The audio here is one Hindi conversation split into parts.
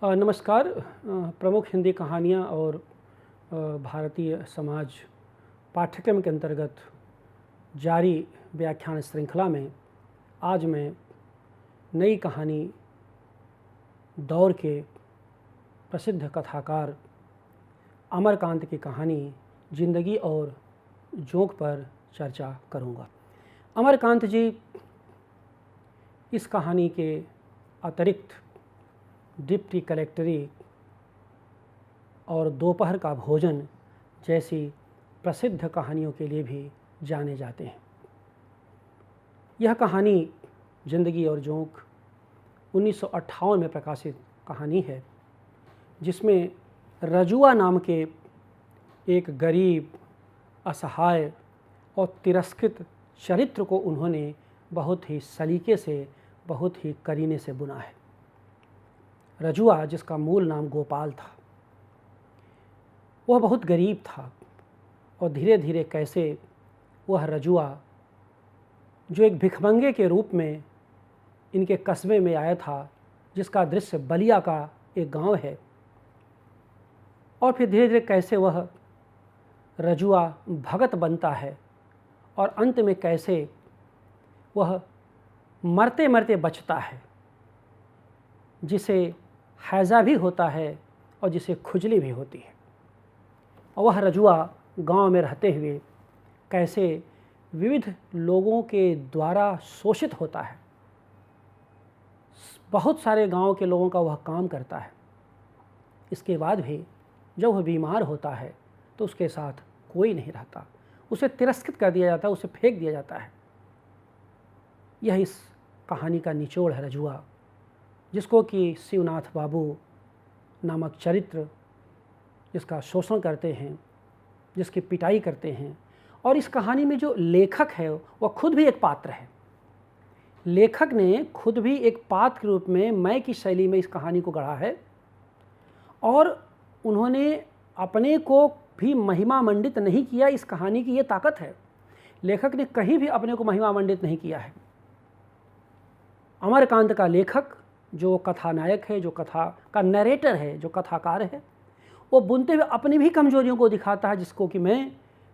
नमस्कार। प्रमुख हिंदी कहानियाँ और भारतीय समाज पाठ्यक्रम के अंतर्गत जारी व्याख्यान श्रृंखला में आज मैं नई कहानी दौर के प्रसिद्ध कथाकार अमरकांत की कहानी जिंदगी और जोंक पर चर्चा करूँगा। अमरकांत जी इस कहानी के अतिरिक्त डिप्टी कलेक्टरी और दोपहर का भोजन जैसी प्रसिद्ध कहानियों के लिए भी जाने जाते हैं। यह कहानी जिंदगी और जोंक 1958 में प्रकाशित कहानी है, जिसमें रजुआ नाम के एक गरीब, असहाय और तिरस्कृत चरित्र को उन्होंने बहुत ही सलीके से, बहुत ही करीने से बुना है। रजुआ, जिसका मूल नाम गोपाल था, वह बहुत गरीब था और धीरे धीरे कैसे वह रजुआ, जो एक भिखमंगे के रूप में इनके कस्बे में आया था, जिसका दृश्य बलिया का एक गांव है, और फिर धीरे धीरे कैसे वह रजुआ भगत बनता है और अंत में कैसे वह मरते मरते बचता है, जिसे हैज़ा भी होता है और जिसे खुजली भी होती है। और वह रजुआ गांव में रहते हुए कैसे विविध लोगों के द्वारा शोषित होता है। बहुत सारे गांव के लोगों का वह काम करता है। इसके बाद भी जब वह बीमार होता है तो उसके साथ कोई नहीं रहता, उसे तिरस्कृत कर दिया जाता है, उसे फेंक दिया जाता है। यह इस कहानी का निचोड़ है। रजुआ, जिसको कि शिवनाथ बाबू नामक चरित्र जिसका शोषण करते हैं, जिसकी पिटाई करते हैं, और इस कहानी में जो लेखक है वह खुद भी एक पात्र है। लेखक ने खुद भी एक पात्र के रूप में मैं की शैली में इस कहानी को गढ़ा है और उन्होंने अपने को भी महिमा मंडित नहीं किया। इस कहानी की ये ताकत है, लेखक ने कहीं भी अपने को महिमा मंडित नहीं किया है। अमरकांत का लेखक, जो कथानायक है, जो कथा का नरेटर है, जो कथाकार है, वो बुनते हुए अपनी भी कमजोरियों को दिखाता है, जिसको कि मैं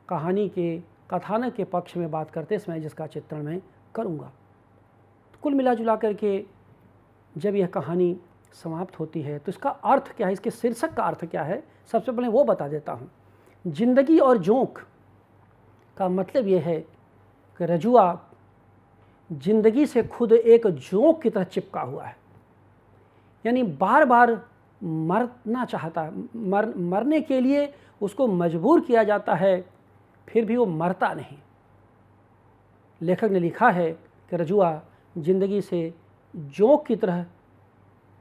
कहानी के कथानक के पक्ष में बात करते समय जिसका चित्रण मैं करूँगा। तो कुल मिला जुला करके जब यह कहानी समाप्त होती है तो इसका अर्थ क्या है, इसके शीर्षक का अर्थ क्या है, सबसे पहले वो बता देता हूँ। जिंदगी और जोंक का मतलब ये है कि रजुआ जिंदगी से खुद एक जोंक की तरह चिपका हुआ है, यानी बार बार मरना चाहता है, मरने के लिए उसको मजबूर किया जाता है, फिर भी वो मरता नहीं। लेखक ने लिखा है कि रजुआ जिंदगी से जोंक की तरह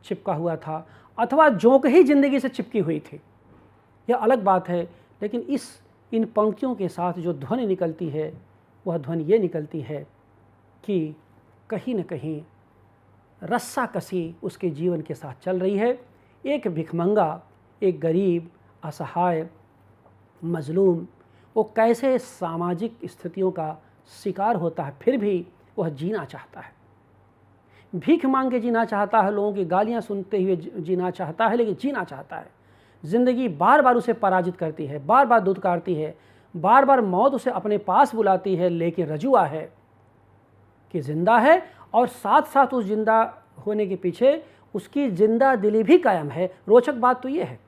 चिपका हुआ था, अथवा जोंक ही जिंदगी से चिपकी हुई थी। यह अलग बात है, लेकिन इन पंक्तियों के साथ जो ध्वनि निकलती है वह ध्वनि ये निकलती है कि कहीं न कहीं रस्साकसी उसके जीवन के साथ चल रही है। एक भिखमंगा, एक गरीब, असहाय, मजलूम, वो कैसे सामाजिक स्थितियों का शिकार होता है, फिर भी वह जीना चाहता है, भीख मांग के जीना चाहता है, लोगों की गालियां सुनते हुए जीना चाहता है, लेकिन जीना चाहता है। ज़िंदगी बार बार उसे पराजित करती है, बार बार धुतकारती है, बार बार मौत उसे अपने पास बुलाती है, लेकिन रजुआ है कि जिंदा है और साथ साथ उस जिंदा होने के पीछे उसकी जिंदा दिली भी कायम है। रोचक बात तो ये है।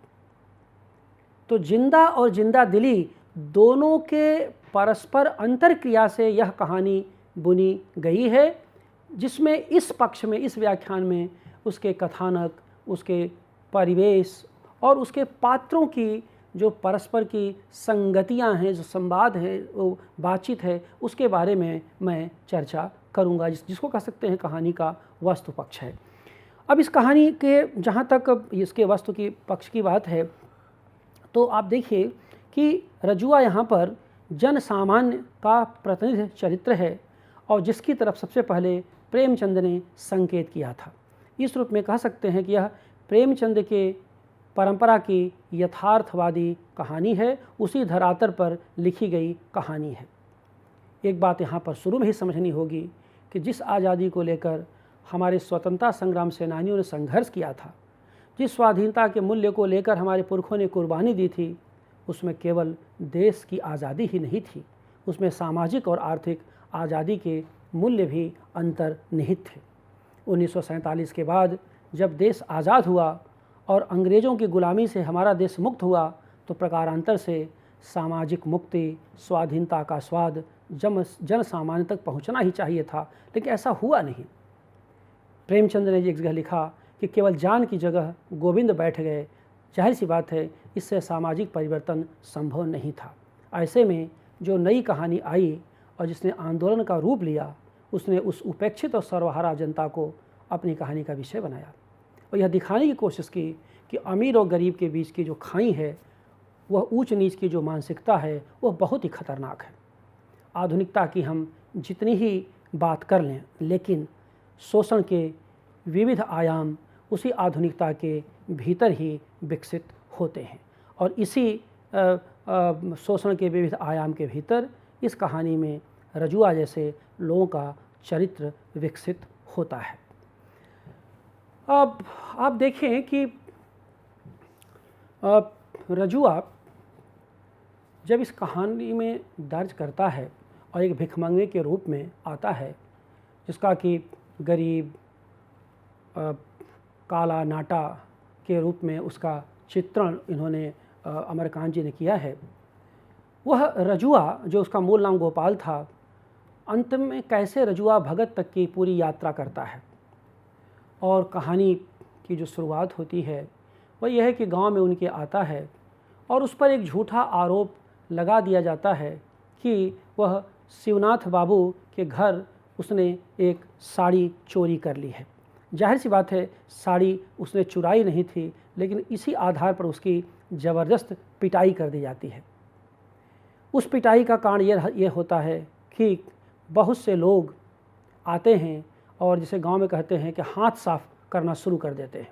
तो जिंदा और जिंदा दिली दोनों के परस्पर अंतरक्रिया से यह कहानी बुनी गई है, जिसमें इस पक्ष में, इस व्याख्यान में उसके कथानक, उसके परिवेश और उसके पात्रों की जो परस्पर की संगतियां हैं, जो संवाद है, वो बातचीत है, उसके बारे में मैं चर्चा करूंगा, जिसको कह सकते हैं कहानी का वस्तु पक्ष है। अब इस कहानी के जहाँ तक इसके वस्तु की पक्ष की बात है, तो आप देखिए कि रजुआ यहाँ पर जन सामान्य का प्रतिनिधि चरित्र है और जिसकी तरफ सबसे पहले प्रेमचंद ने संकेत किया था। इस रूप में कह सकते हैं कि यह प्रेमचंद के परंपरा की यथार्थवादी कहानी है, उसी धरातल पर लिखी गई कहानी है। एक बात यहाँ पर शुरू में ही समझनी होगी कि जिस आज़ादी को लेकर हमारे स्वतंत्रता संग्राम सेनानियों ने संघर्ष किया था, जिस स्वाधीनता के मूल्य को लेकर हमारे पुरखों ने कुर्बानी दी थी, उसमें केवल देश की आज़ादी ही नहीं थी, उसमें सामाजिक और आर्थिक आज़ादी के मूल्य भी अंतर्निहित थे। 1947 के बाद जब देश आज़ाद हुआ और अंग्रेज़ों की गुलामी से हमारा देश मुक्त हुआ, तो प्रकारांतर से सामाजिक मुक्ति, स्वाधीनता का स्वाद जन सामान्य तक पहुंचना ही चाहिए था, लेकिन ऐसा हुआ नहीं। प्रेमचंद ने एक जगह लिखा कि केवल जान की जगह गोविंद बैठ गए। जाहिर सी बात है, इससे सामाजिक परिवर्तन संभव नहीं था। ऐसे में जो नई कहानी आई और जिसने आंदोलन का रूप लिया, उसने उस उपेक्षित और सर्वहारा जनता को अपनी कहानी का विषय बनाया और यह दिखाने की कोशिश की कि अमीर और गरीब के बीच की जो खाई है, वह ऊंच नीच की जो मानसिकता है, वह बहुत ही खतरनाक है। आधुनिकता की हम जितनी ही बात कर लें, लेकिन शोषण के विविध आयाम उसी आधुनिकता के भीतर ही विकसित होते हैं और इसी शोषण के विविध आयाम के भीतर इस कहानी में रजुआ जैसे लोगों का चरित्र विकसित होता है। अब आप देखें कि रजुआ जब इस कहानी में दर्ज करता है और एक भिखमंगे के रूप में आता है, जिसका कि गरीब काला नाटा के रूप में उसका चित्रण इन्होंने अमरकांत जी ने किया है, वह रजुआ जो उसका मूल नाम गोपाल था, अंत में कैसे रजुआ भगत तक की पूरी यात्रा करता है। और कहानी की जो शुरुआत होती है वह यह है कि गांव में उनके आता है और उस पर एक झूठा आरोप लगा दिया जाता है कि वह शिवनाथ बाबू के घर उसने एक साड़ी चोरी कर ली है। जाहिर सी बात है, साड़ी उसने चुराई नहीं थी, लेकिन इसी आधार पर उसकी ज़बरदस्त पिटाई कर दी जाती है। उस पिटाई का कारण ये होता है कि बहुत से लोग आते हैं और जिसे गांव में कहते हैं कि हाथ साफ करना शुरू कर देते हैं।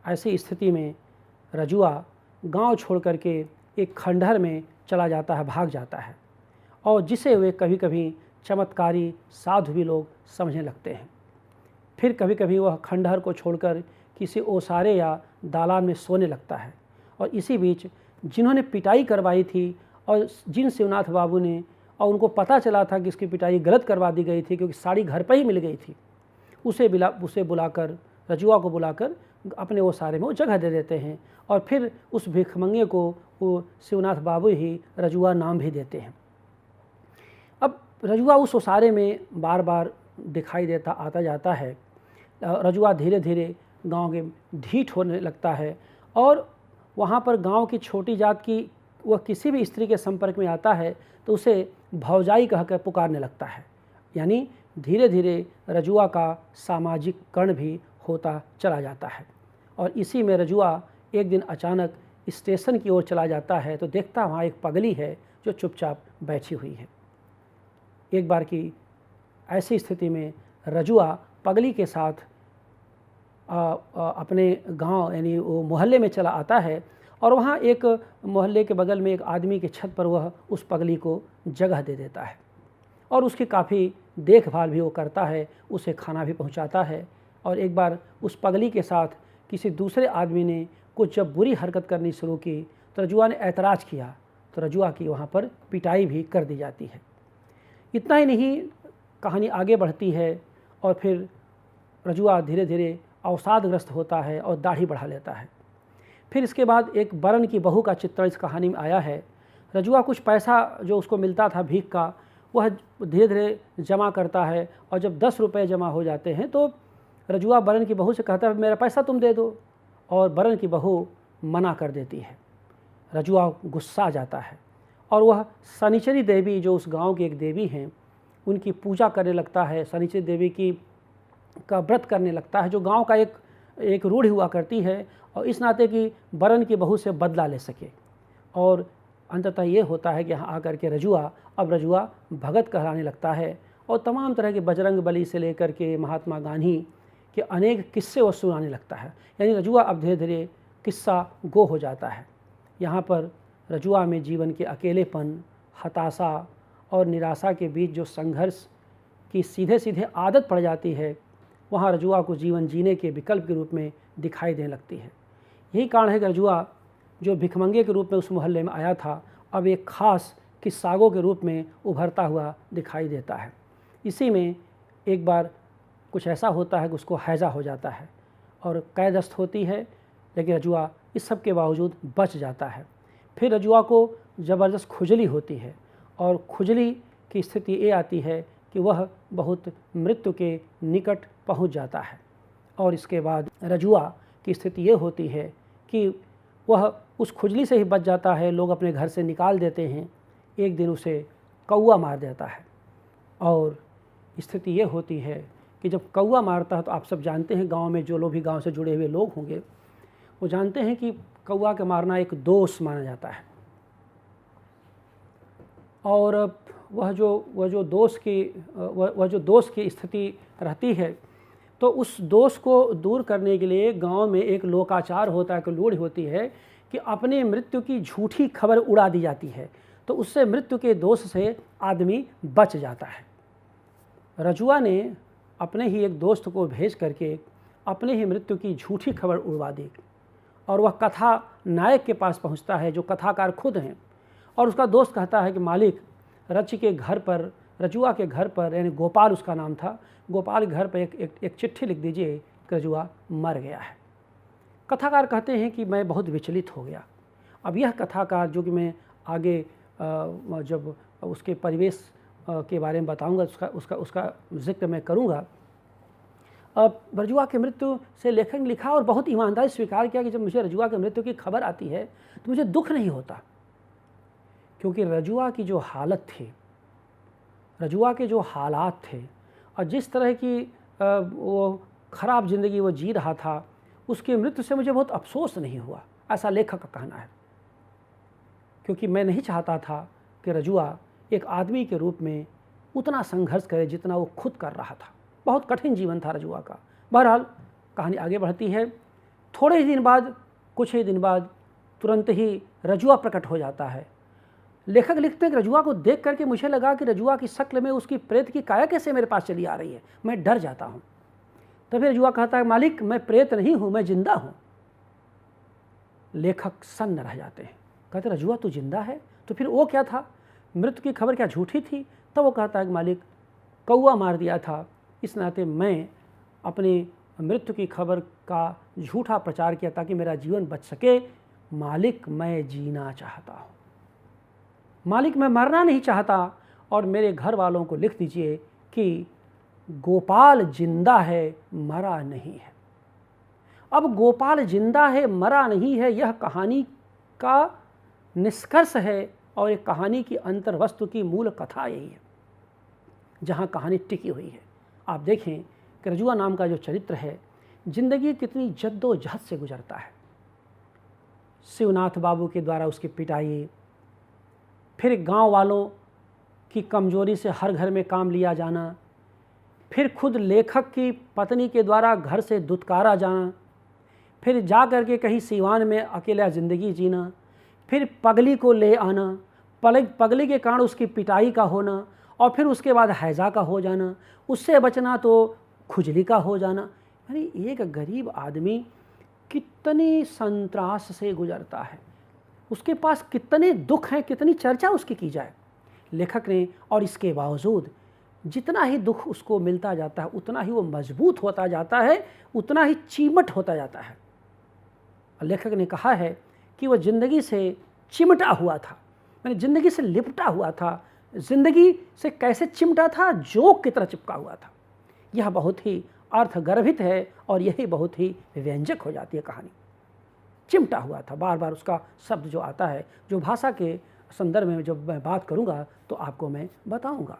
ऐसी स्थिति में रजुआ गांव छोड़ करके एक खंडहर में चला जाता है, भाग जाता है, और जिसे वे कभी कभी चमत्कारी साधु भी लोग समझने लगते हैं। फिर कभी कभी वह खंडहर को छोड़कर किसी ओसारे या दालान में सोने लगता है। और इसी बीच जिन्होंने पिटाई करवाई थी और जिन शिवनाथ बाबू ने, और उनको पता चला था कि इसकी पिटाई गलत करवा दी गई थी क्योंकि साड़ी घर पर ही मिल गई थी, उसे बुलाकर, रजुआ को बुलाकर अपने ओसारे में वो जगह दे देते हैं और फिर उस भिखमंगे को वो शिवनाथ बाबू ही रजुआ नाम भी देते हैं। अब रजुआ उस ओसारे में बार बार दिखाई देता आता जाता है। रजुआ धीरे धीरे गांव के ढीठ होने लगता है और वहाँ पर गांव की छोटी जात की वह किसी भी स्त्री के संपर्क में आता है तो उसे भौजाई कहकर पुकारने लगता है। यानी धीरे धीरे रजुआ का सामाजिककरण भी होता चला जाता है। और इसी में रजुआ एक दिन अचानक स्टेशन की ओर चला जाता है तो देखता वहाँ एक पगली है जो चुपचाप बैठी हुई है। एक बार की ऐसी स्थिति में रजुआ पगली के साथ अपने गांव यानी वो मोहल्ले में चला आता है और वहाँ एक मोहल्ले के बगल में एक आदमी के छत पर वह उस पगली को जगह दे देता है और उसकी काफ़ी देखभाल भी वो करता है, उसे खाना भी पहुँचाता है। और एक बार उस पगली के साथ किसी दूसरे आदमी ने कुछ जब बुरी हरकत करनी शुरू की तो रजुआ ने ऐतराज़ किया तो रजुआ की वहाँ पर पिटाई भी कर दी जाती है। इतना ही नहीं, कहानी आगे बढ़ती है और फिर रजुआ धीरे धीरे अवसादग्रस्त होता है और दाढ़ी बढ़ा लेता है। फिर इसके बाद एक बरन की बहू का चित्रण इस कहानी में आया है। रजुआ कुछ पैसा जो उसको मिलता था भीख का, वह धीरे धीरे जमा करता है और जब 10 रुपये जमा हो जाते हैं तो रजुआ बरन की बहू से कहता है मेरा पैसा तुम दे दो, और बरन की बहू मना कर देती है। रजुआ गुस्सा आ जाता है और वह शनिचरी देवी जो उस गांव की एक देवी हैं उनकी पूजा करने लगता है। शनिचरी देवी का व्रत करने लगता है जो गांव का एक रूढ़ी हुआ करती है, और इस नाते कि बरन की बहू से बदला ले सके। और अंततः ये होता है कि यहाँ आकर के रजुआ भगत कहलाने लगता है और तमाम तरह के बजरंग बली से लेकर के महात्मा गांधी के अनेक किस्से वो सुनाने लगता है। यानी रजुआ अब धीरे धीरे किस्सा गो हो जाता है। यहाँ पर रजुआ में जीवन के अकेलेपन, हताशा और निराशा के बीच जो संघर्ष की सीधे सीधे आदत पड़ जाती है, वहाँ रजुआ को जीवन जीने के विकल्प के रूप में दिखाई देने लगती है। यही कारण है कि रजुआ जो भिखमंगे के रूप में उस मोहल्ले में आया था, अब एक ख़ास किस्सागो के रूप में उभरता हुआ दिखाई देता है। इसी में एक बार कुछ ऐसा होता है कि उसको हैज़ा हो जाता है और कैदस्त होती है, लेकिन रजुआ इस सब के बावजूद बच जाता है। फिर रजुआ को ज़बरदस्त खुजली होती है और खुजली की स्थिति ये आती है कि वह बहुत मृत्यु के निकट पहुंच जाता है। और इसके बाद रजुआ की स्थिति ये होती है कि वह उस खुजली से ही बच जाता है। लोग अपने घर से निकाल देते हैं। एक दिन उसे कौआ मार देता है और स्थिति ये होती है कि जब कौआ मारता है तो आप सब जानते हैं, गांव में जो लोग भी गांव से जुड़े हुए लोग होंगे वो जानते हैं कि कौआ के मारना एक दोष माना जाता है। और वह जो दोष की स्थिति रहती है, तो उस दोष को दूर करने के लिए गांव में एक लोकाचार होता है, एक रूढ़ होती है कि अपने मृत्यु की झूठी खबर उड़ा दी जाती है, तो उससे मृत्यु के दोष से आदमी बच जाता है। रजुआ ने अपने ही एक दोस्त को भेज करके अपने ही मृत्यु की झूठी खबर उड़वा दी और वह कथा नायक के पास पहुंचता है, जो कथाकार खुद हैं। और उसका दोस्त कहता है कि मालिक, रजुआ के घर पर, यानी गोपाल उसका नाम था, गोपाल के घर पर एक चिट्ठी लिख दीजिए कि रजुआ मर गया है। कथाकार कहते हैं कि मैं बहुत विचलित हो गया। अब यह कथाकार, जो कि मैं आगे जब उसके परिवेश के बारे में बताऊंगा, उसका जिक्र मैं करूंगा। अब रजुआ की मृत्यु से लेखक ने लिखा और बहुत ईमानदारी स्वीकार किया कि जब मुझे रजुआ की मृत्यु की खबर आती है तो मुझे दुख नहीं होता, क्योंकि रजुआ की जो हालत थी, रजुआ के जो हालात थे और जिस तरह की वो ख़राब ज़िंदगी वो जी रहा था, उसकी मृत्यु से मुझे बहुत अफसोस नहीं हुआ, ऐसा लेखक का कहना है। क्योंकि मैं नहीं चाहता था कि रजुआ एक आदमी के रूप में उतना संघर्ष करे जितना वो खुद कर रहा था। बहुत कठिन जीवन था रजुआ का। बहरहाल कहानी आगे बढ़ती है। थोड़े ही दिन बाद, कुछ ही दिन बाद तुरंत ही रजुआ प्रकट हो जाता है। लेखक लिखते हैं कि रजुआ को देख करके मुझे लगा कि रजुआ की शक्ल में उसकी प्रेत की काया कैसे मेरे पास चली आ रही है, मैं डर जाता हूँ। तभी रजुआ कहता है, मालिक मैं प्रेत नहीं हूँ, मैं जिंदा हूँ। लेखक सन्न रह जाते हैं, कहते रजुआ तू जिंदा है, तो फिर वो क्या था, मृत्यु की खबर क्या झूठी थी? तब वो कहता है कि मालिक कौआ मार दिया था, इस नाते मैं अपनी मृत्यु की खबर का झूठा प्रचार किया ताकि मेरा जीवन बच सके। मालिक मैं जीना चाहता हूँ, मालिक मैं मरना नहीं चाहता। और मेरे घर वालों को लिख दीजिए कि गोपाल जिंदा है, मरा नहीं है। अब गोपाल जिंदा है, मरा नहीं है, यह कहानी का निष्कर्ष है और एक कहानी की अंतर्वस्तु की मूल कथा यही है, जहाँ कहानी टिकी हुई है। आप देखें कि रजुआ नाम का जो चरित्र है, जिंदगी कितनी जद्दोजहद से गुजरता है। शिवनाथ बाबू के द्वारा उसकी पिटाई, फिर गांव वालों की कमजोरी से हर घर में काम लिया जाना, फिर खुद लेखक की पत्नी के द्वारा घर से दुत्कारा जाना, फिर जा कर के कहीं सीवान में अकेला ज़िंदगी जीना, फिर पगली को ले आना, पगली के कारण उसकी पिटाई का होना, और फिर उसके बाद हैज़ा का हो जाना, उससे बचना तो खुजली का हो जाना। यानी एक गरीब आदमी कितनी संत्रास से गुजरता है, उसके पास कितने दुख हैं, कितनी चर्चा उसकी की जाए लेखक ने। और इसके बावजूद जितना ही दुख उसको मिलता जाता है, उतना ही वो मजबूत होता जाता है, उतना ही चिमट होता जाता है। लेखक ने कहा है कि वह ज़िंदगी से चिमटा हुआ था, मैंने ज़िंदगी से लिपटा हुआ था, ज़िंदगी से कैसे चिमटा था, जोक की तरह चिपका हुआ था। यह बहुत ही अर्थगर्भित है और यही बहुत ही व्यंजक हो जाती है कहानी। चिमटा हुआ था, बार बार उसका शब्द जो आता है, जो भाषा के संदर्भ में जब मैं बात करूंगा तो आपको मैं बताऊंगा।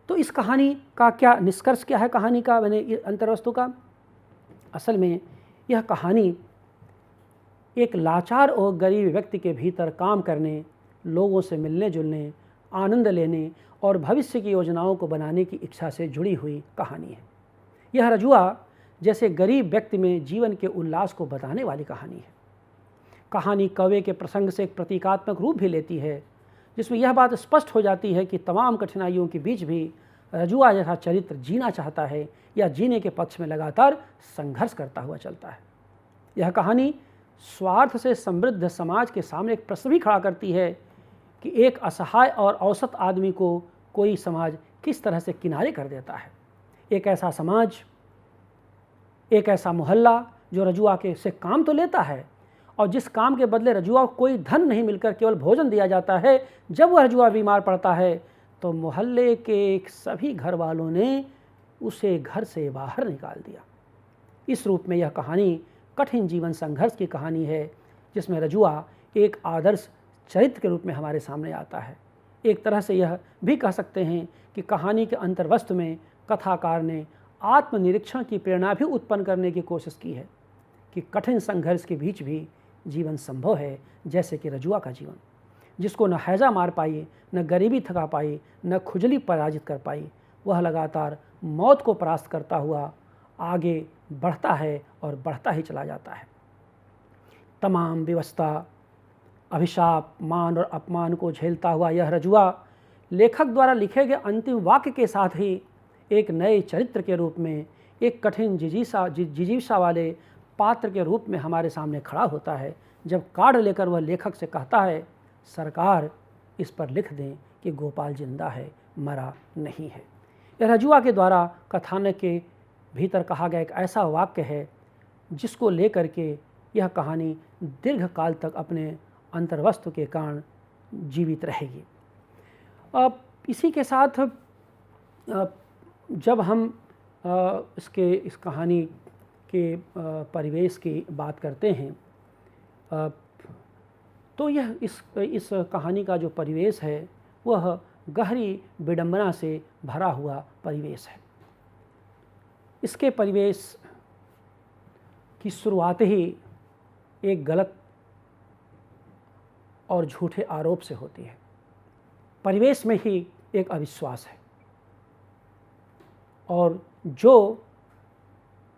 तो इस कहानी का क्या निष्कर्ष क्या है, कहानी का मैंने अंतर्वस्तु का, असल में यह कहानी एक लाचार और गरीब व्यक्ति के भीतर काम करने, लोगों से मिलने जुलने, आनंद लेने और भविष्य की योजनाओं को बनाने की इच्छा से जुड़ी हुई कहानी है। यह रजुआ जैसे गरीब व्यक्ति में जीवन के उल्लास को बताने वाली कहानी है। कहानी कौवे के प्रसंग से एक प्रतीकात्मक रूप भी लेती है, जिसमें यह बात स्पष्ट हो जाती है कि तमाम कठिनाइयों के बीच भी रजुआ जैसा चरित्र जीना चाहता है या जीने के पक्ष में लगातार संघर्ष करता हुआ चलता है। यह कहानी स्वार्थ से समृद्ध समाज के सामने एक प्रश्न भी खड़ा करती है कि एक असहाय और औसत आदमी को कोई समाज किस तरह से किनारे कर देता है। एक ऐसा समाज, एक ऐसा मोहल्ला जो रजुआ के से काम तो लेता है और जिस काम के बदले रजुआ को कोई धन नहीं मिलकर केवल भोजन दिया जाता है। जब वह रजुआ बीमार पड़ता है तो मोहल्ले के सभी घर वालों ने उसे घर से बाहर निकाल दिया। इस रूप में यह कहानी कठिन जीवन संघर्ष की कहानी है, जिसमें रजुआ एक आदर्श चरित्र के रूप में हमारे सामने आता है। एक तरह से यह भी कह सकते हैं कि कहानी के अंतर्वस्तु में कथाकार ने आत्मनिरीक्षण की प्रेरणा भी उत्पन्न करने की कोशिश की है कि कठिन संघर्ष के बीच भी जीवन संभव है, जैसे कि रजुआ का जीवन, जिसको न हैजा मार पाई, न गरीबी थका पाई, न खुजली पराजित कर पाई। वह लगातार मौत को परास्त करता हुआ आगे बढ़ता है और बढ़ता ही चला जाता है। तमाम विवशता, अभिशाप, मान और अपमान को झेलता हुआ यह रजुआ लेखक द्वारा लिखे गए अंतिम वाक्य के साथ ही एक नए चरित्र के रूप में, एक कठिन जिजीविषा वाले पात्र के रूप में हमारे सामने खड़ा होता है, जब कार्ड लेकर वह लेखक से कहता है, सरकार इस पर लिख दें कि गोपाल जिंदा है, मरा नहीं है। यह रजुआ के द्वारा कथानक के भीतर कहा गया एक ऐसा वाक्य है जिसको लेकर के यह कहानी दीर्घ काल तक अपने अंतर्वस्तु के कारण जीवित रहेगी। अब इसी के साथ जब हम इस कहानी के परिवेश की बात करते हैं, तो यह इस कहानी का जो परिवेश है वह गहरी विडंबना से भरा हुआ परिवेश है। इसके परिवेश की शुरुआत ही एक गलत और झूठे आरोप से होती है। परिवेश में ही एक अविश्वास है और जो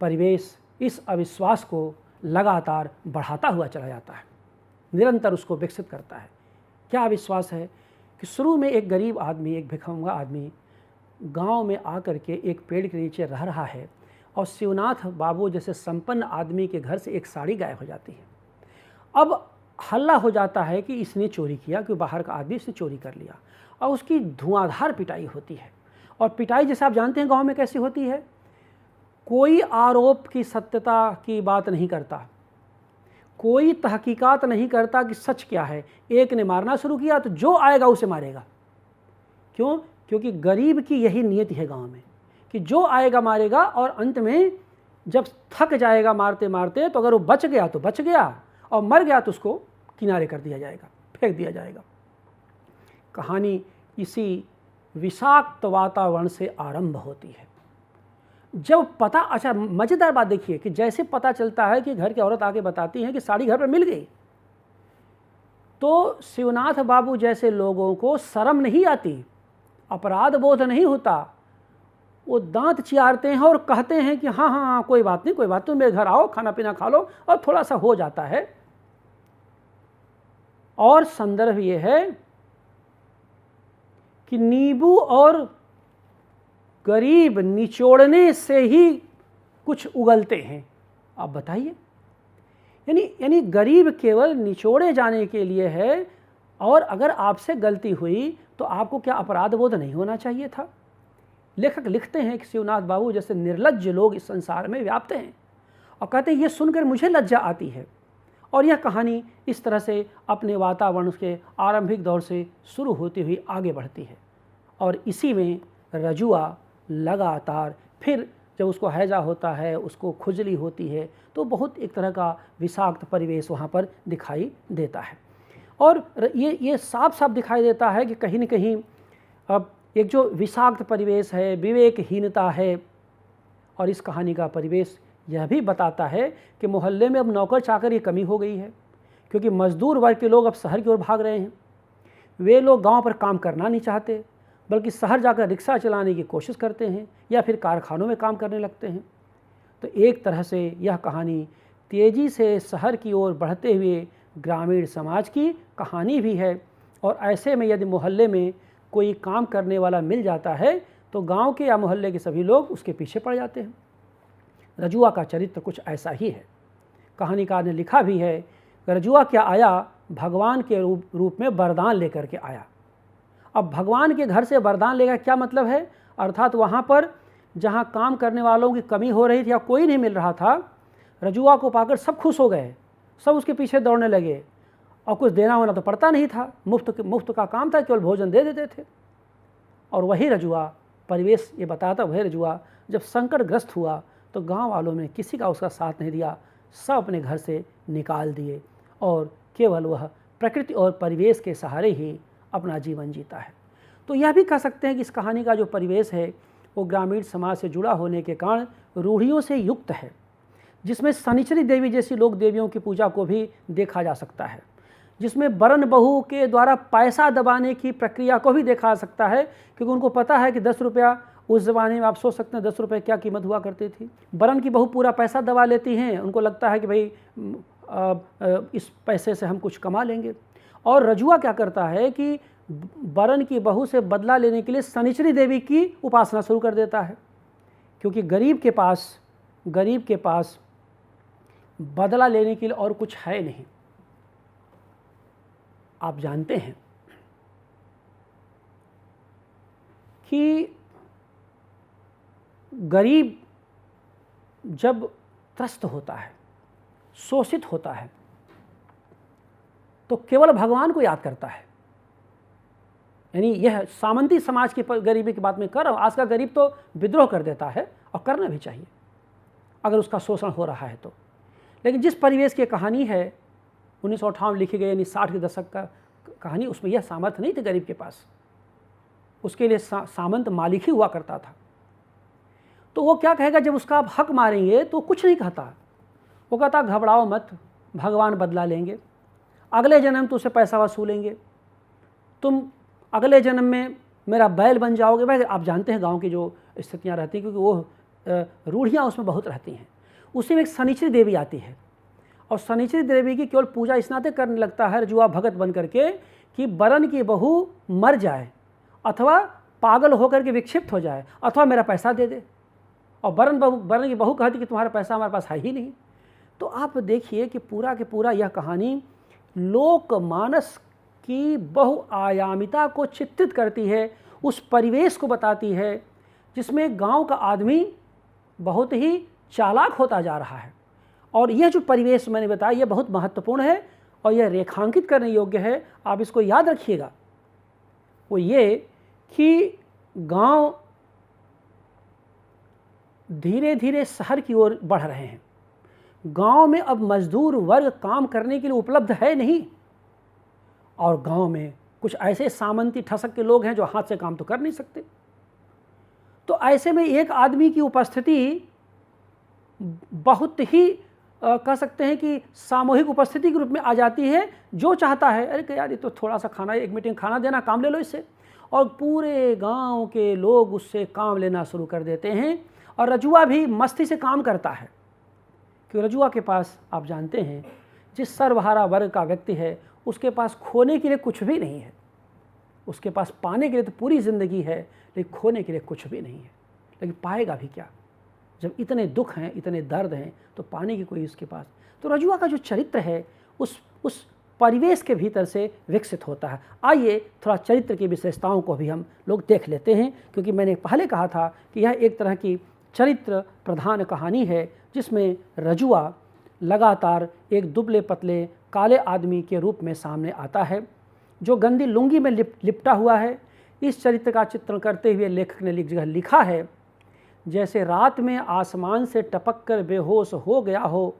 परिवेश इस अविश्वास को लगातार बढ़ाता हुआ चला जाता है, निरंतर उसको विकसित करता है। क्या अविश्वास है कि शुरू में एक गरीब आदमी, एक भिखमंगा आदमी गांव में आकर के एक पेड़ के नीचे रह रहा है और शिवनाथ बाबू जैसे संपन्न आदमी के घर से एक साड़ी गायब हो जाती है। अब हल्ला हो जाता है कि इसने चोरी किया, कि बाहर का आदमी इसने चोरी कर लिया और उसकी धुआंधार पिटाई होती है। और पिटाई जैसे आप जानते हैं गांव में कैसी होती है, कोई आरोप की सत्यता की बात नहीं करता, कोई तहकीकात नहीं करता कि सच क्या है। एक ने मारना शुरू किया तो जो आएगा उसे मारेगा। क्यों? क्योंकि गरीब की यही नियति है गांव में कि जो आएगा मारेगा और अंत में जब थक जाएगा मारते मारते, तो अगर वो बच गया तो बच गया और मर गया तो उसको किनारे कर दिया जाएगा, फेंक दिया जाएगा। कहानी इसी विषाक्त वातावरण से आरंभ होती है। जब पता, अच्छा मज़ेदार बात देखिए कि जैसे पता चलता है कि घर की औरत आके बताती है कि साड़ी घर पर मिल गई, तो शिवनाथ बाबू जैसे लोगों को शर्म नहीं आती, अपराध बोध नहीं होता। वो दांत चियारते हैं और कहते हैं कि हाँ हाँ हाँ कोई बात नहीं, कोई बात नहीं, मेरे घर आओ, खाना पीना खा लो, और थोड़ा सा हो जाता है। और संदर्भ ये है कि नींबू और गरीब निचोड़ने से ही कुछ उगलते हैं। आप बताइए, यानी गरीब केवल निचोड़े जाने के लिए है, और अगर आपसे गलती हुई तो आपको क्या अपराध बोध नहीं होना चाहिए था? लेखक लिखते हैं कि शिवनाथ बाबू जैसे निर्लज्ज लोग इस संसार में व्याप्त हैं, और कहते हैं ये सुनकर मुझे लज्जा आती है। और यह कहानी इस तरह से अपने वातावरण के आरंभिक दौर से शुरू होती हुई आगे बढ़ती है, और इसी में रजुआ लगातार फिर जब उसको हैजा होता है, उसको खुजली होती है, तो बहुत एक तरह का विषाक्त परिवेश वहाँ पर दिखाई देता है। और ये साफ साफ दिखाई देता है कि कहीं न कहीं अब एक जो विषाक्त परिवेश है, विवेकहीनता है। और इस कहानी का परिवेश यह भी बताता है कि मोहल्ले में अब नौकर चाकर की कमी हो गई है, क्योंकि मजदूर वर्ग के लोग अब शहर की ओर भाग रहे हैं। वे लोग गांव पर काम करना नहीं चाहते, बल्कि शहर जाकर रिक्शा चलाने की कोशिश करते हैं या फिर कारखानों में काम करने लगते हैं। तो एक तरह से यह कहानी तेज़ी से शहर की ओर बढ़ते हुए ग्रामीण समाज की कहानी भी है। और ऐसे में यदि मोहल्ले में कोई काम करने वाला मिल जाता है तो गांव के या मोहल्ले के सभी लोग उसके पीछे पड़ जाते हैं। रजुआ का चरित्र कुछ ऐसा ही है। कहानीकार ने लिखा भी है, रजुआ क्या आया, भगवान के रूप में वरदान लेकर के आया। अब भगवान के घर से वरदान लेकर क्या मतलब है, अर्थात वहाँ पर जहाँ काम करने वालों की कमी हो रही थी या कोई नहीं मिल रहा था, रजुआ को पाकर सब खुश हो गए, सब उसके पीछे दौड़ने लगे और कुछ देना होना तो पड़ता नहीं था, मुफ्त का काम था, केवल भोजन दे देते थे। और वही रजुआ, परिवेश ये बताता, वही रजुआ जब संकटग्रस्त हुआ तो गांव वालों ने किसी का उसका साथ नहीं दिया, सब अपने घर से निकाल दिए और केवल वह प्रकृति और परिवेश के सहारे ही अपना जीवन जीता है। तो यह भी कह सकते हैं कि इस कहानी का जो परिवेश है वो ग्रामीण समाज से जुड़ा होने के कारण रूढ़ियों से युक्त है, जिसमें शनिचरी देवी जैसी लोक देवियों की पूजा को भी देखा जा सकता है, जिसमें वरण बहू के द्वारा पैसा दबाने की प्रक्रिया को भी देखा जा सकता है, क्योंकि उनको पता है कि 10 रुपया उस ज़माने में, आप सोच सकते हैं 10 रुपये क्या कीमत हुआ करती थी। वरण की बहू पूरा पैसा दबा लेती हैं, उनको लगता है कि भाई इस पैसे से हम कुछ कमा लेंगे। और रजुआ क्या करता है कि वरण की बहू से बदला लेने के लिए शनिचरी देवी की उपासना शुरू कर देता है, क्योंकि गरीब के पास बदला लेने के लिए और कुछ है नहीं। आप जानते हैं कि गरीब जब त्रस्त होता है, शोषित होता है, तो केवल भगवान को याद करता है। यानी यह सामंती समाज की गरीबी की बात मैं कर रहा हूँ। आज का गरीब तो विद्रोह कर देता है, और करना भी चाहिए अगर उसका शोषण हो रहा है तो। लेकिन जिस परिवेश की कहानी है 1958 लिखी गई, यानी 60 के दशक का कहानी, उसमें यह सामर्थ्य नहीं थी गरीब के पास। उसके लिए सामंत मालिक ही हुआ करता था। तो वो क्या कहेगा, जब उसका आप हक मारेंगे तो कुछ नहीं कहता, वो कहता घबराओ मत, भगवान बदला लेंगे, अगले जन्म तुझसे पैसा वसूलेंगे, तुम अगले जन्म में मेरा बैल बन जाओगे। भाई आप जानते हैं गांव की जो स्थितियां रहती हैं, क्योंकि वो रूढ़ियाँ उसमें बहुत रहती हैं। उसी में एक शनिचरी देवी आती है, और शनिचरी देवी की केवल पूजा इस नाते करने लगता है रजुआ भगत बन करके कि वरण की बहू मर जाए, अथवा पागल होकर के विक्षिप्त हो जाए, अथवा मेरा पैसा दे दे। और वरण की बहू कहती कि तुम्हारा पैसा हमारे पास है ही नहीं। तो आप देखिए कि पूरा के पूरा यह कहानी लोकमानस की बहुआयामिता को चित्रित करती है, उस परिवेश को बताती है जिसमें गांव का आदमी बहुत ही चालाक होता जा रहा है। और यह जो परिवेश मैंने बताया यह बहुत महत्वपूर्ण है और यह रेखांकित करने योग्य है। आप इसको याद रखिएगा, वो ये कि गांव धीरे धीरे शहर की ओर बढ़ रहे हैं। गांव में अब मजदूर वर्ग काम करने के लिए उपलब्ध है नहीं, और गांव में कुछ ऐसे सामंती ठसक के लोग हैं जो हाथ से काम तो कर नहीं सकते। तो ऐसे में एक आदमी की उपस्थिति बहुत ही कह सकते हैं कि सामूहिक उपस्थिति के रूप में आ जाती है। जो चाहता है, अरे यार ये तो थोड़ा सा खाना, एक मीटिंग खाना देना, काम ले लो इससे, और पूरे गांव के लोग उससे काम लेना शुरू कर देते हैं। और रजुआ भी मस्ती से काम करता है, क्योंकि रजुआ के पास आप जानते हैं जिस सर्वहारा वर्ग का व्यक्ति है उसके पास खोने के लिए कुछ भी नहीं है। उसके पास पाने के लिए तो पूरी ज़िंदगी है, लेकिन खोने के लिए कुछ भी नहीं है। लेकिन पाएगा भी क्या जब इतने दुख हैं, इतने दर्द हैं, तो पाने की कोई उसके पास। तो रजुआ का जो चरित्र है उस परिवेश के भीतर से विकसित होता है। आइए थोड़ा चरित्र की विशेषताओं को भी हम लोग देख लेते हैं, क्योंकि मैंने पहले कहा था कि यह एक तरह की चरित्र प्रधान कहानी है जिसमें रजुआ लगातार एक दुबले पतले काले आदमी के रूप में सामने आता है, जो गंदी लुंगी में लिपटा हुआ है। इस चरित्र का चित्रण करते हुए लेखक ने एक जगह लिखा है, जैसे रात में आसमान से टपक कर बेहोश हो गया हो,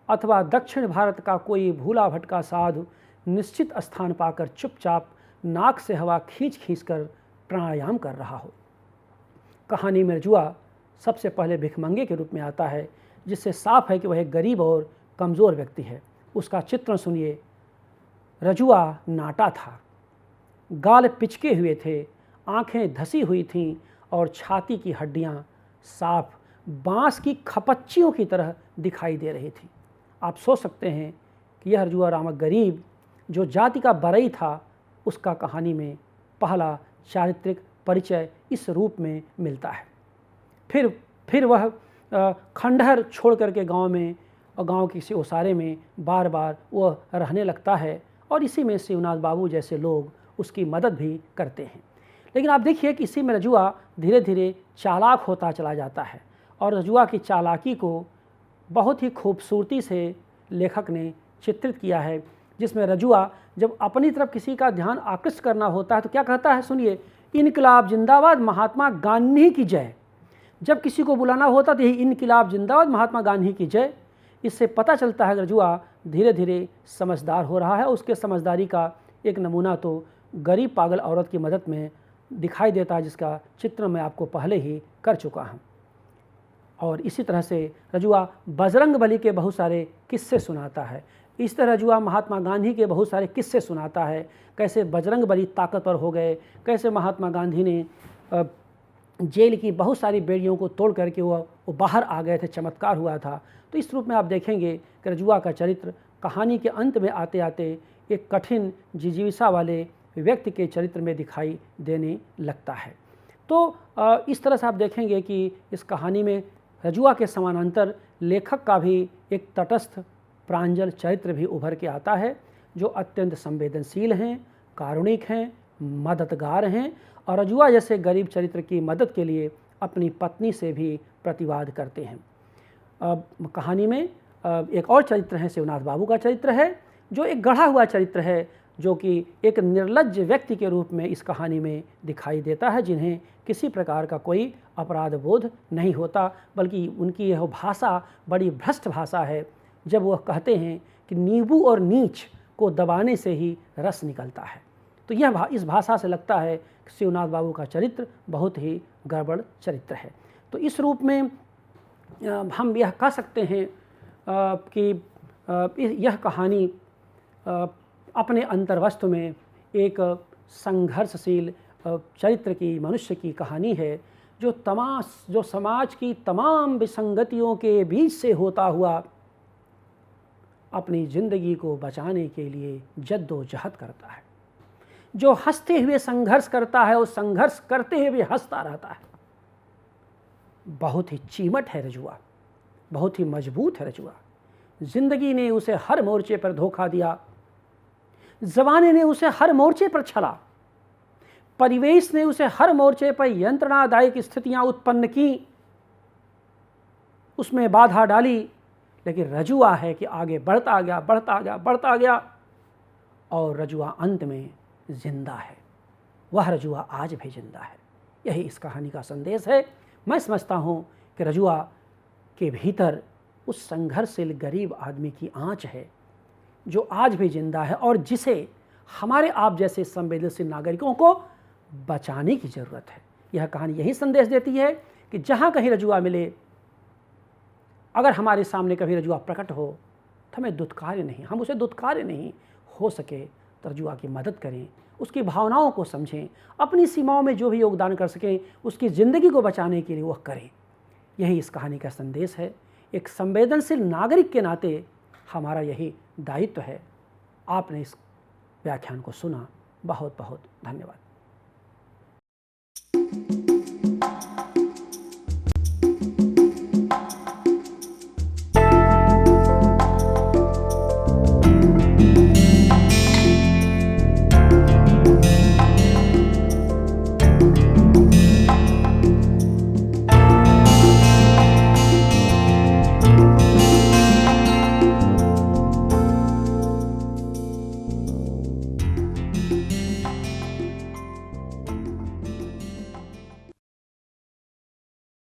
अथवा दक्षिण भारत का कोई भूला भटका साधु निश्चित स्थान पाकर चुपचाप नाक से हवा खींच खींच कर प्राणायाम कर रहा हो। कहानी में रजुआ सबसे पहले भिखमंगे के रूप में आता है, जिससे साफ है कि वह एक गरीब और कमज़ोर व्यक्ति है। उसका चित्रण सुनिए। रजुआ नाटा था, गाल पिचके हुए थे, आंखें धसी हुई थीं और छाती की हड्डियां साफ बांस की खपच्चियों की तरह दिखाई दे रही थी। आप सोच सकते हैं कि यह रजुआ नामक गरीब जो जाति का बरई था, उसका कहानी में पहला चारित्रिक परिचय इस रूप में मिलता है। फिर वह खंडहर छोड़ करके गांव में और गांव के किसी ओसारे में बार बार वह रहने लगता है और इसी में शिवनाथ बाबू जैसे लोग उसकी मदद भी करते हैं। लेकिन आप देखिए कि इसी में रजुआ धीरे धीरे चालाक होता चला जाता है और रजुआ की चालाकी को बहुत ही खूबसूरती से लेखक ने चित्रित किया है, जिसमें रजुआ जब अपनी तरफ किसी का ध्यान आकृष्ट करना होता है तो क्या कहता है, सुनिए, इनकलाब जिंदाबाद महात्मा गांधी की जय। जब किसी को बुलाना होता तो यही इनकलाब जिंदाबाद महात्मा गांधी की जय। इससे पता चलता है कि रजुआ धीरे धीरे समझदार हो रहा है। उसके समझदारी का एक नमूना तो गरीब पागल औरत की मदद में दिखाई देता है, जिसका चित्र मैं आपको पहले ही कर चुका हूँ। और इसी तरह से रजुआ बजरंग बली के बहुत सारे किस्से सुनाता है। इस तरह रजुआ महात्मा गांधी के बहुत सारे किस्से सुनाता है, कैसे बजरंग बली ताकतवर हो गए, कैसे महात्मा गांधी ने जेल की बहुत सारी बेड़ियों को तोड़ करके वो बाहर आ गए थे, चमत्कार हुआ था। तो इस रूप में आप देखेंगे कि रजुआ का चरित्र कहानी के अंत में आते आते एक कठिन जिजीविषा वाले व्यक्ति के चरित्र में दिखाई देने लगता है। तो इस तरह से आप देखेंगे कि इस कहानी में रजुआ के समानांतर लेखक का भी एक तटस्थ प्रांजल चरित्र भी उभर के आता है, जो अत्यंत संवेदनशील हैं, कारुणिक हैं, मददगार हैं और रजुआ जैसे गरीब चरित्र की मदद के लिए अपनी पत्नी से भी प्रतिवाद करते हैं। कहानी में एक और चरित्र है, शिवनाथ बाबू का चरित्र है, जो एक गढ़ा हुआ चरित्र है, जो कि एक निर्लज्ज व्यक्ति के रूप में इस कहानी में दिखाई देता है, जिन्हें किसी प्रकार का कोई अपराध बोध नहीं होता, बल्कि उनकी यह भाषा बड़ी भ्रष्ट भाषा है। जब वह कहते हैं कि नींबू और नीच को दबाने से ही रस निकलता है, तो यह इस भाषा से लगता है कि शिवनाथ बाबू का चरित्र बहुत ही गड़बड़ चरित्र है। तो इस रूप में हम यह कह सकते हैं कि यह कहानी अपने अंतर्वस्तु में एक संघर्षशील चरित्र की, मनुष्य की कहानी है, जो समाज की तमाम विसंगतियों के बीच से होता हुआ अपनी ज़िंदगी को बचाने के लिए जद्दोजहद करता है, जो हंसते हुए संघर्ष करता है और संघर्ष करते हुए भी हंसता रहता है। बहुत ही चीमट है रजुआ, बहुत ही मजबूत है रजुआ। जिंदगी ने उसे हर मोर्चे पर धोखा दिया, ज़माने ने उसे हर मोर्चे पर छला, परिवेश ने उसे हर मोर्चे पर यंत्रणादायक स्थितियां उत्पन्न की, उसमें बाधा डाली, लेकिन रजुआ है कि आगे बढ़ता गया, बढ़ता गया, बढ़ता गया और रजुआ अंत में जिंदा है। वह रजुआ आज भी जिंदा है। यही इस कहानी का संदेश है। मैं समझता हूँ कि रजुआ के भीतर उस संघर्षशील गरीब आदमी की आंच है, जो आज भी जिंदा है और जिसे हमारे आप जैसे संवेदनशील नागरिकों को बचाने की ज़रूरत है। यह कहानी यही संदेश देती है कि जहाँ कहीं रजुआ मिले, अगर हमारे सामने कभी रजुआ प्रकट हो तो हमें दुत्कार्य नहीं, हम उसे दुत्कार्य नहीं, हो सके तो रजुआ की मदद करें, उसकी भावनाओं को समझें, अपनी सीमाओं में जो भी योगदान कर सकें उसकी ज़िंदगी को बचाने के लिए वह करें। यही इस कहानी का संदेश है। एक संवेदनशील नागरिक के नाते हमारा यही दायित्व है। आपने इस व्याख्यान को सुना, बहुत बहुत धन्यवाद।